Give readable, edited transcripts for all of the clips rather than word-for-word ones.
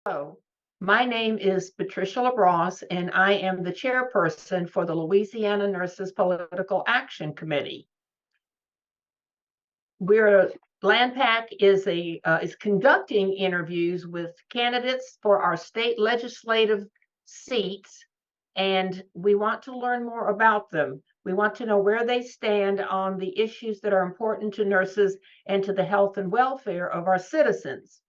Hello, my name is Patricia LaBrosse, and I am the chairperson for the Louisiana Nurses Political Action Committee. LANPAC is conducting interviews with candidates for our state legislative seats, and we want to learn more about them. We want to know where they stand on the issues that are important to nurses and to the health and welfare of our citizens.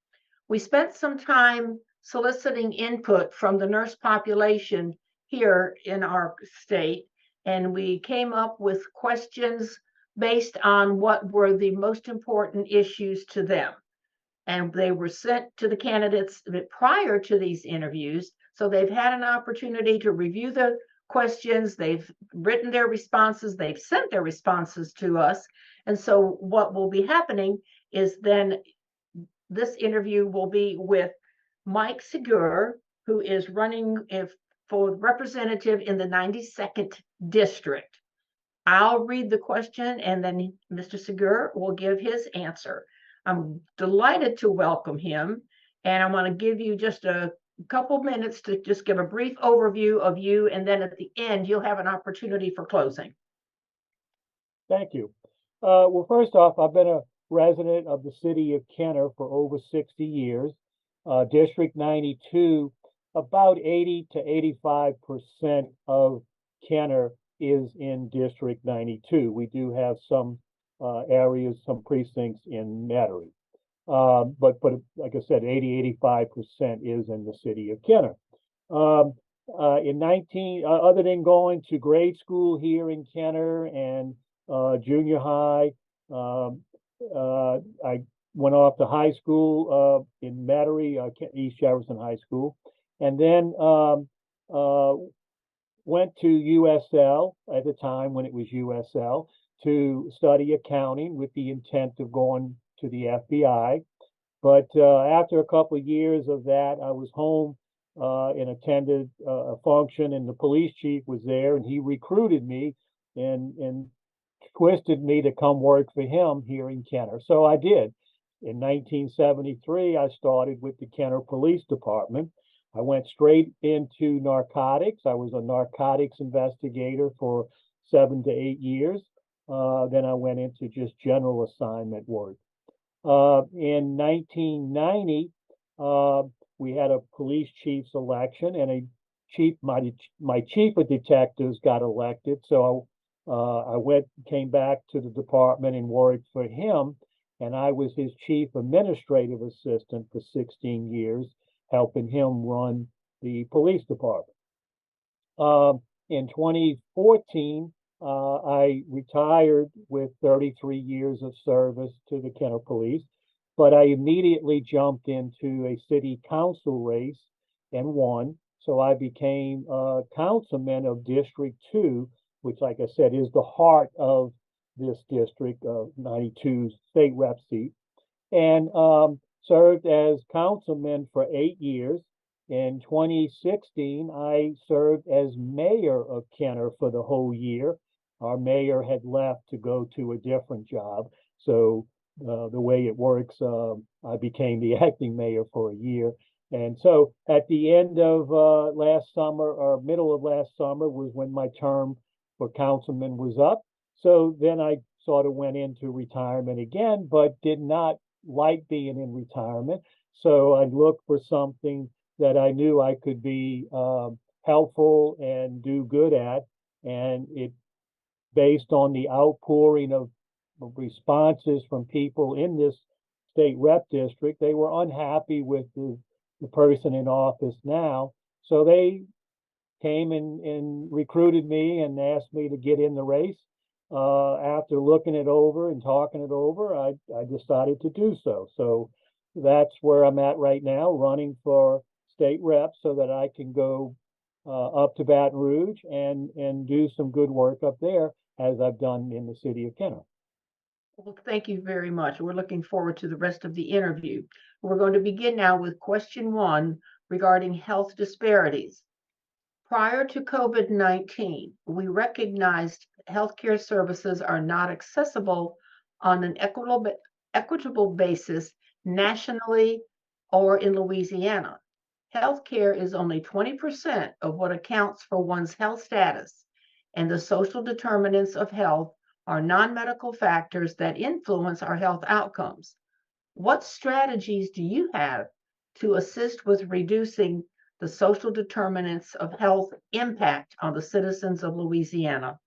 We spent some time soliciting input from the nurse population here in our state, and we came up with questions based on what were the most important issues to them. And they were sent to the candidates prior to these interviews, so they've had an opportunity to review the questions, they've written their responses, they've sent their responses to us. And so what will be happening is then this interview will be with Mike Sigur, who is running for representative in the 92nd district. I'll read the question and then Mr. Sigur will give his answer. I'm delighted to welcome him, and I want to give you just a couple minutes to just give a brief overview of you, and then at the end you'll have an opportunity for closing. Thank you. Well, first off, I've been a resident of the city of Kenner for over 60 years. District 92, about 80 to 85% of Kenner is in District 92. We do have some areas, some precincts in Metairie. But like I said, 80-85% is in the city of Kenner. Other than going to grade school here in Kenner and junior high, I went off to high school in Metairie, East Jefferson High School, and then went to USL at the time when it was USL to study accounting with the intent of going to the FBI. But after a couple of years of that, I was home and attended a function, and the police chief was there, and he recruited me and twisted me to come work for him here in Kenner. So I did. In 1973, I started with the Kenner Police Department. I went straight into narcotics. I was a narcotics investigator for 7 to 8 years. Then I went into just general assignment work. In 1990, we had a police chief's election, and my chief of detectives got elected. So I came back to the department and worked for him, and I was his chief administrative assistant for 16 years, helping him run the police department. In 2014, I retired with 33 years of service to the Kenner Police, but I immediately jumped into a city council race and won. So I became a councilman of District 2, which, like I said, is the heart of this district of 92 state rep seat, and served as councilman for 8 years. In 2016, I served as mayor of Kenner for the whole year. Our mayor had left to go to a different job. So the way it works, I became the acting mayor for a year. And so at the end of last summer, or middle of last summer, was when my term for councilman was up. So then I sort of went into retirement again, but did not like being in retirement. So I looked for something that I knew I could be helpful and do good at. And it, based on the outpouring of responses from people in this state rep district, they were unhappy with the person in office now. So they came and recruited me and asked me to get in the race. After looking it over and talking it over, I decided to do so. So that's where I'm at right now, running for state rep so that I can go up to Baton Rouge and do some good work up there, as I've done in the city of Kenner. Well, thank you very much. We're looking forward to the rest of the interview. We're going to begin now with question 1 regarding health disparities. Prior to COVID-19, we recognized healthcare services are not accessible on an equitable basis nationally or in Louisiana. Healthcare is only 20% of what accounts for one's health status, and the social determinants of health are non-medical factors that influence our health outcomes. What strategies do you have to assist with reducing the social determinants of health impact on the citizens of Louisiana?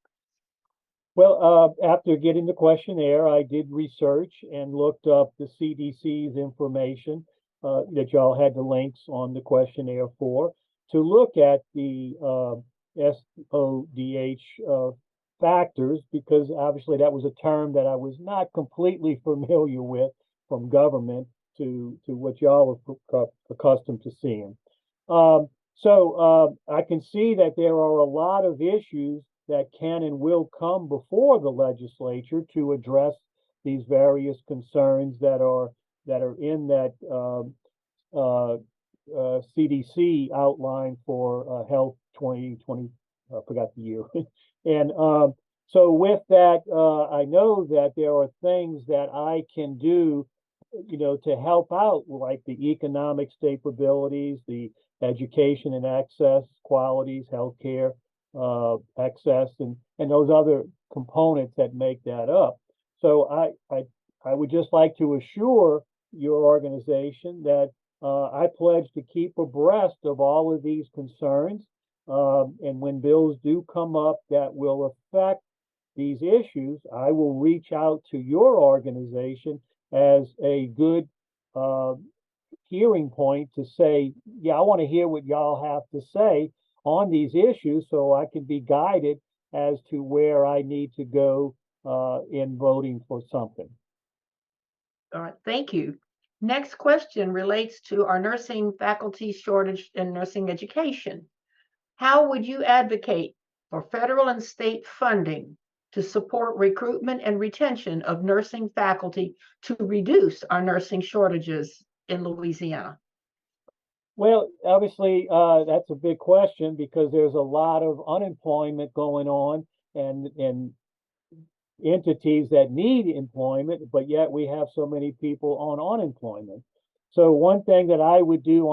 Well, after getting the questionnaire, I did research and looked up the CDC's information that y'all had the links on the questionnaire for to look at the SODH factors, because obviously that was a term that I was not completely familiar with from government to what y'all are accustomed to seeing. So I can see that there are a lot of issues that can and will come before the legislature to address these various concerns that are in that CDC outline for Health 2020. I forgot the year. And so with that, I know that there are things that I can do, to help out, like the economic stabilities, the education and access qualities, healthcare access, and those other components that make that up. So I would just like to assure your organization that I pledge to keep abreast of all of these concerns. And when bills do come up that will affect these issues, I will reach out to your organization as a good hearing point to say, yeah, I want to hear what y'all have to say on these issues so I can be guided as to where I need to go in voting for something. All right, thank you. Next question relates to our nursing faculty shortage in nursing education. How would you advocate for federal and state funding to support recruitment and retention of nursing faculty to reduce our nursing shortages in Louisiana? Well, obviously, that's a big question because there's a lot of unemployment going on and entities that need employment, but yet we have so many people on unemployment. So one thing that I would do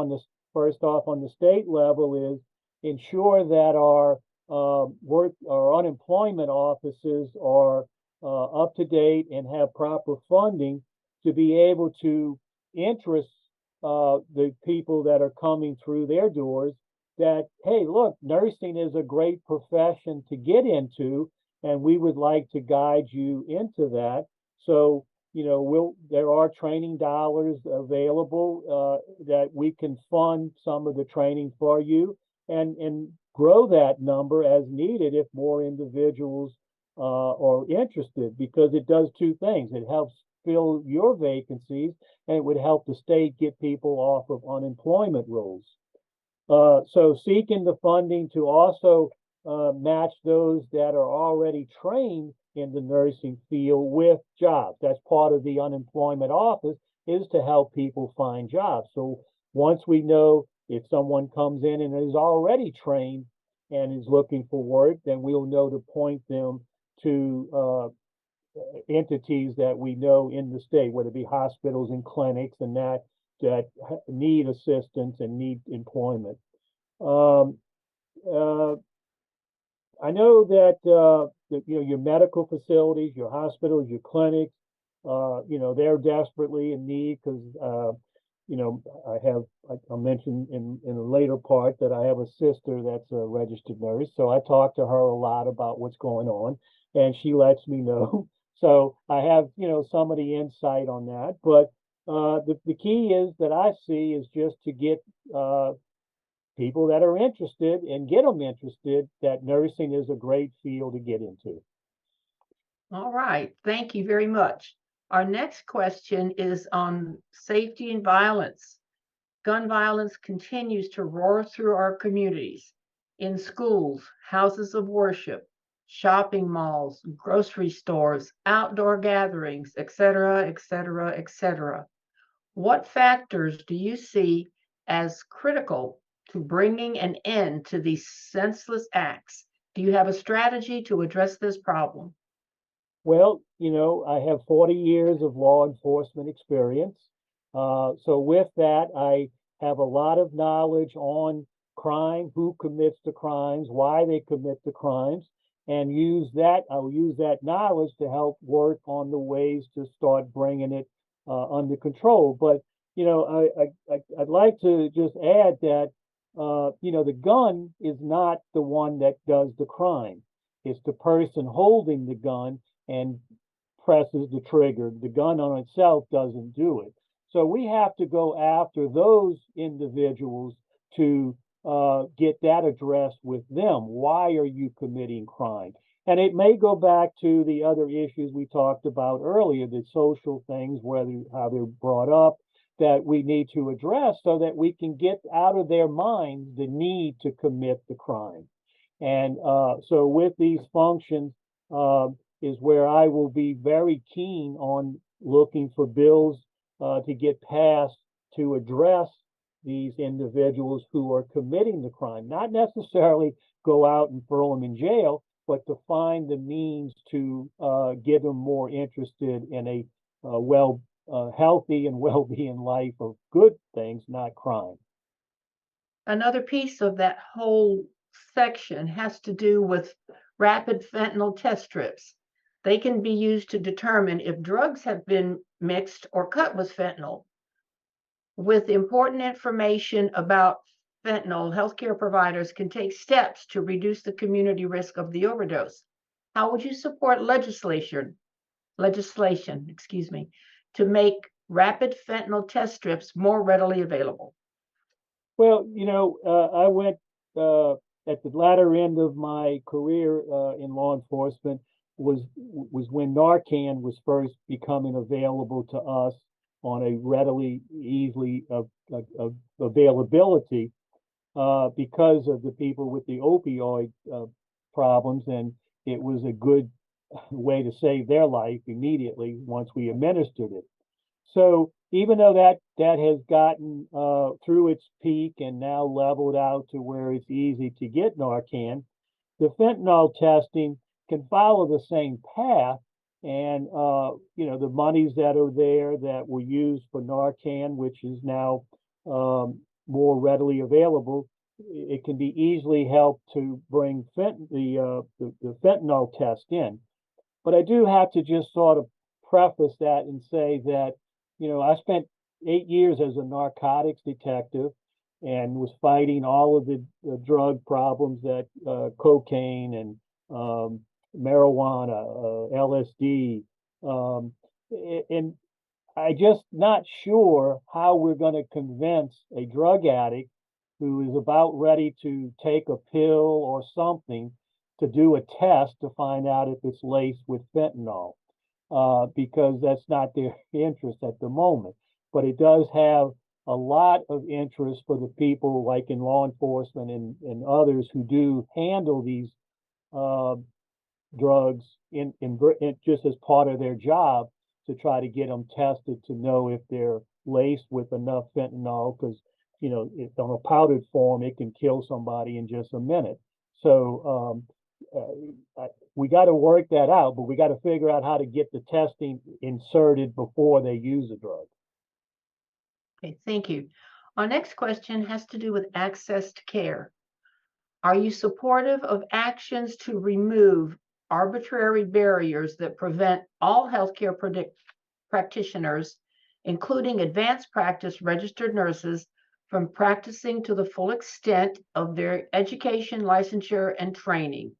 first off on the state level is ensure that our unemployment offices are up to date and have proper funding to be able to interest the people that are coming through their doors that, hey, look, nursing is a great profession to get into, and we would like to guide you into that. So, there are training dollars available that we can fund some of the training for you and grow that number as needed if more individuals are interested, because it does two things. It helps fill your vacancies, and it would help the state get people off of unemployment rolls. So seeking the funding to also match those that are already trained in the nursing field with jobs. That's part of the unemployment office, is to help people find jobs. So once we know if someone comes in and is already trained and is looking for work, then we'll know to point them to entities that we know in the state, whether it be hospitals and clinics and that need assistance and need employment. I know that your medical facilities, your hospitals, your clinics, they're desperately in need because I mentioned in a later part that I have a sister that's a registered nurse, so I talk to her a lot about what's going on, and she lets me know. So I have, some of the insight on that. But the key is that I see is just to get people that are interested and get them interested that nursing is a great field to get into. All right, thank you very much. Our next question is on safety and violence. Gun violence continues to roar through our communities, in schools, houses of worship, shopping malls, grocery stores, outdoor gatherings, etc., etc., etc. What factors do you see as critical to bringing an end to these senseless acts? Do you have a strategy to address this problem? Well, I have 40 years of law enforcement experience. So with that, I have a lot of knowledge on crime, who commits the crimes, why they commit the crimes, and I'll use that knowledge to help work on the ways to start bringing it under control. But, I'd like to just add that, the gun is not the one that does the crime. It's the person holding the gun and presses the trigger. The gun on itself doesn't do it. So we have to go after those individuals to get that addressed with them. Why are you committing crime? And it may go back to the other issues we talked about earlier, the social things, how they're brought up, that we need to address so that we can get out of their minds the need to commit the crime. And so with these functions is where I will be very keen on looking for bills to get passed to address these individuals who are committing the crime, not necessarily go out and throw them in jail, but to find the means to get them more interested in a healthy and well-being life of good things, not crime. Another piece of that whole section has to do with rapid fentanyl test strips. They can be used to determine if drugs have been mixed or cut with fentanyl. With important information about fentanyl, healthcare providers can take steps to reduce the community risk of the overdose. How would you support legislation, to make rapid fentanyl test strips more readily available? Well, I went at the latter end of my career in law enforcement was when Narcan was first becoming available to us on a readily, easily availability because of the people with the opioid problems, and it was a good way to save their life immediately once we administered it. So even though that has gotten through its peak and now leveled out to where it's easy to get Narcan, the fentanyl testing can follow the same path. And the monies that are there that were used for Narcan, which is now more readily available, it can be easily helped to bring the fentanyl test in. But I do have to just sort of preface that and say that, I spent 8 years as a narcotics detective and was fighting all of the drug problems that cocaine and marijuana, LSD, and I just not sure how we're going to convince a drug addict who is about ready to take a pill or something to do a test to find out if it's laced with fentanyl, because that's not their interest at the moment. But it does have a lot of interest for the people like in law enforcement and others who do handle these drugs in just as part of their job to try to get them tested to know if they're laced with enough fentanyl, because if on a powdered form it can kill somebody in just a minute. So we got to work that out, but we got to figure out how to get the testing inserted before they use the drug. Okay, thank you. Our next question has to do with access to care. Are you supportive of actions to remove arbitrary barriers that prevent all healthcare practitioners, including advanced practice registered nurses, from practicing to the full extent of their education, licensure, and training?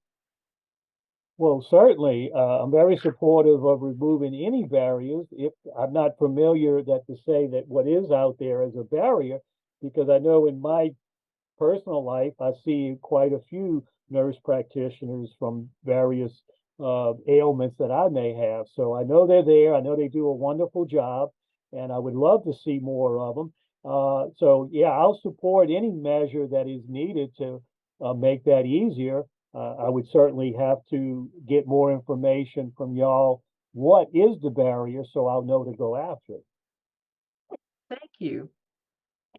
Well, certainly, I'm very supportive of removing any barriers. If I'm not familiar to say that what is out there as a barrier, because I know in my personal life, I see quite a few nurse practitioners from various ailments that I may have. So I know they're there. I know they do a wonderful job, and I would love to see more of them. So yeah, I'll support any measure that is needed to make that easier. I would certainly have to get more information from y'all. What is the barrier so I'll know to go after it? Thank you.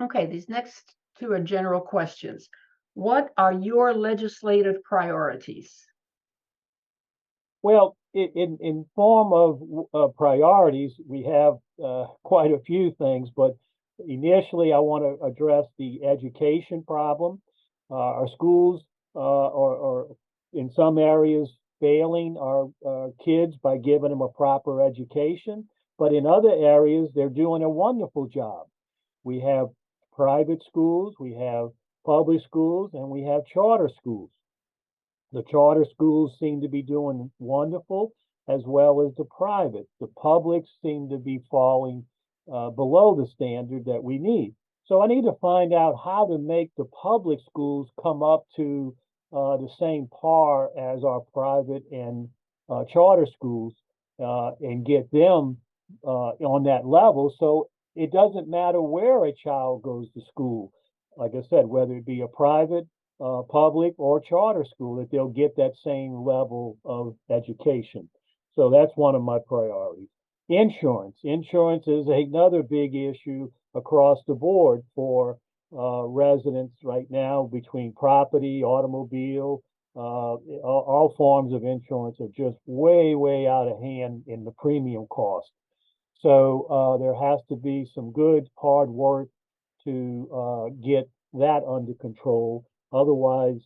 Okay, these next two are general questions. What are your legislative priorities? Well, in form of priorities, we have quite a few things, but initially, I want to address the education problem. Our schools are in some areas failing our kids by giving them a proper education, but in other areas, they're doing a wonderful job. We have private schools, we have public schools, and we have charter schools. The charter schools seem to be doing wonderful, as well as the private. The publics seem to be falling below the standard that we need. So I need to find out how to make the public schools come up to the same par as our private and charter schools and get them on that level. So it doesn't matter where a child goes to school. Like I said, whether it be a private, public, or charter school, that they'll get that same level of education. So that's one of my priorities. Insurance. Insurance is another big issue across the board for residents right now between property, automobile, all forms of insurance are just way, way out of hand in the premium cost. So there has to be some good hard work to get that under control. Otherwise,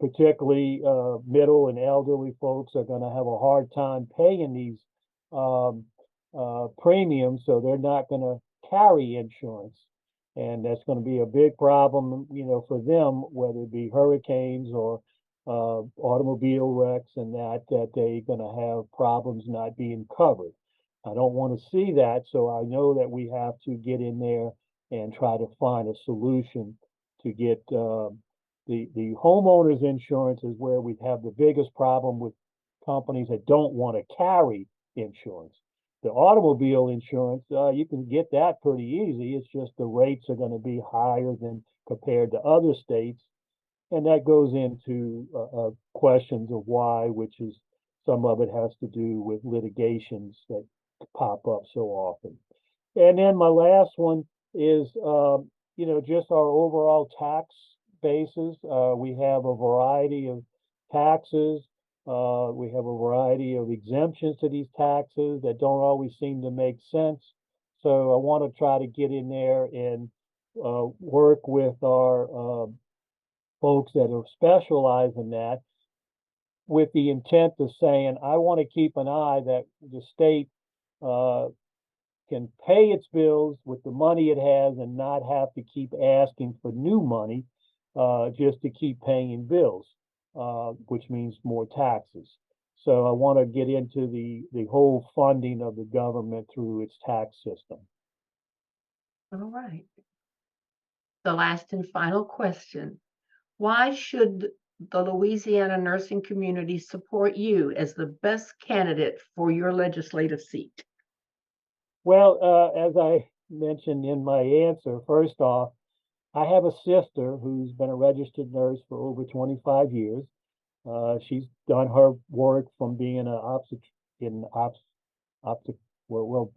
particularly middle and elderly folks are going to have a hard time paying these premiums, so they're not going to carry insurance. And that's going to be a big problem, for them, whether it be hurricanes or automobile wrecks and that they're going to have problems not being covered. I don't want to see that, so I know that we have to get in there and try to find a solution to get the homeowners insurance is where we have the biggest problem with companies that don't want to carry insurance. The automobile insurance, you can get that pretty easy. It's just the rates are going to be higher than compared to other states. And that goes into questions of why, which is some of it has to do with litigations that pop up so often. And then my last one is, just our overall tax basis. We have a variety of taxes. We have a variety of exemptions to these taxes that don't always seem to make sense. So I want to try to get in there and work with our folks that are specialized in that with the intent of saying, I want to keep an eye that the state can pay its bills with the money it has and not have to keep asking for new money just to keep paying bills, which means more taxes. So I want to get into the whole funding of the government through its tax system. All right. The last and final question. Why should the Louisiana nursing community support you as the best candidate for your legislative seat? Well, as I mentioned in my answer, first off, I have a sister who's been a registered nurse for over 25 years. She's done her work from being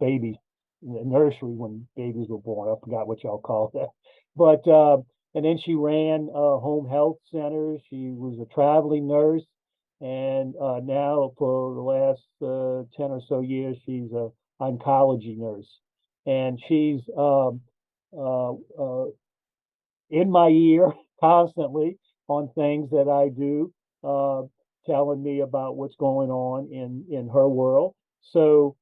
baby in the nursery when babies were born. I forgot what y'all call that. But and then she ran home health centers. She was a traveling nurse, and now for the last 10 or so years, she's a oncology nurse, and she's in my ear constantly on things that I do, telling me about what's going on in her world. So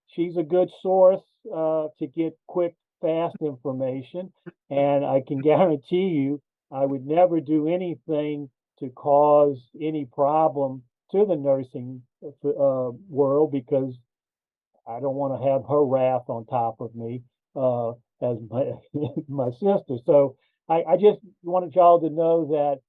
she's a good source to get quick, fast information, and I can guarantee you I would never do anything to cause any problem to the nursing world because I don't want to have her wrath on top of me as my my sister. So I just wanted y'all to know that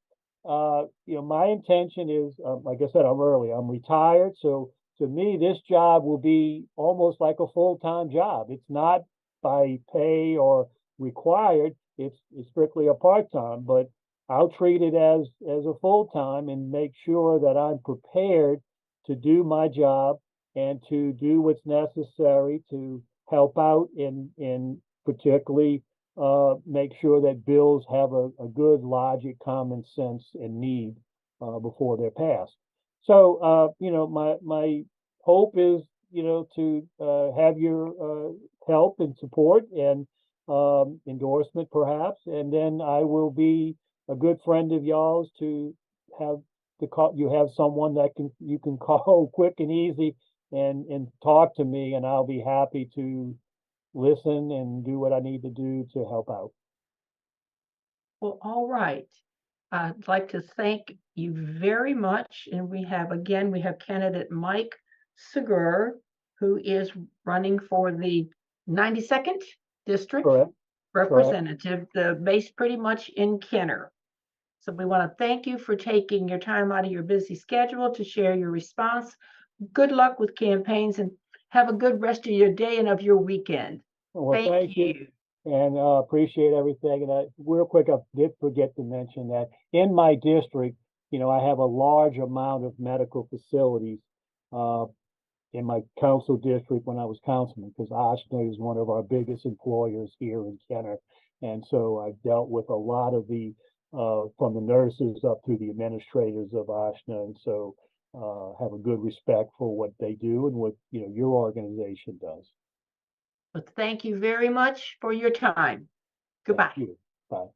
my intention is, like I said, I'm retired. So to me, this job will be almost like a full-time job. It's not by pay or required. It's strictly a part-time, but I'll treat it as a full-time and make sure that I'm prepared to do my job and to do what's necessary to help out in particularly make sure that bills have a good logic, common sense, and need before they're passed. So, my hope is, to have your help and support and endorsement perhaps, and then I will be a good friend of y'all's to have you have someone that you can call quick and easy and talk to me, and I'll be happy to listen and do what I need to do to help out. Well, all right. I'd like to thank you very much. And we have candidate Mike Sigur, who is running for the 92nd District Correct. Representative, based pretty much in Kenner. So we want to thank you for taking your time out of your busy schedule to share your response. Good luck with campaigns and have a good rest of your day and of your weekend. Well, thank you. And appreciate everything. And real quick, I did forget to mention that in my district, I have a large amount of medical facilities in my council district when I was councilman, because Oshner is one of our biggest employers here in Kenner. And so I've dealt with a lot of the from the nurses up to the administrators of Oshner, and so have a good respect for what they do and what your organization does. But thank you very much for your time. Goodbye. Thank you. Bye.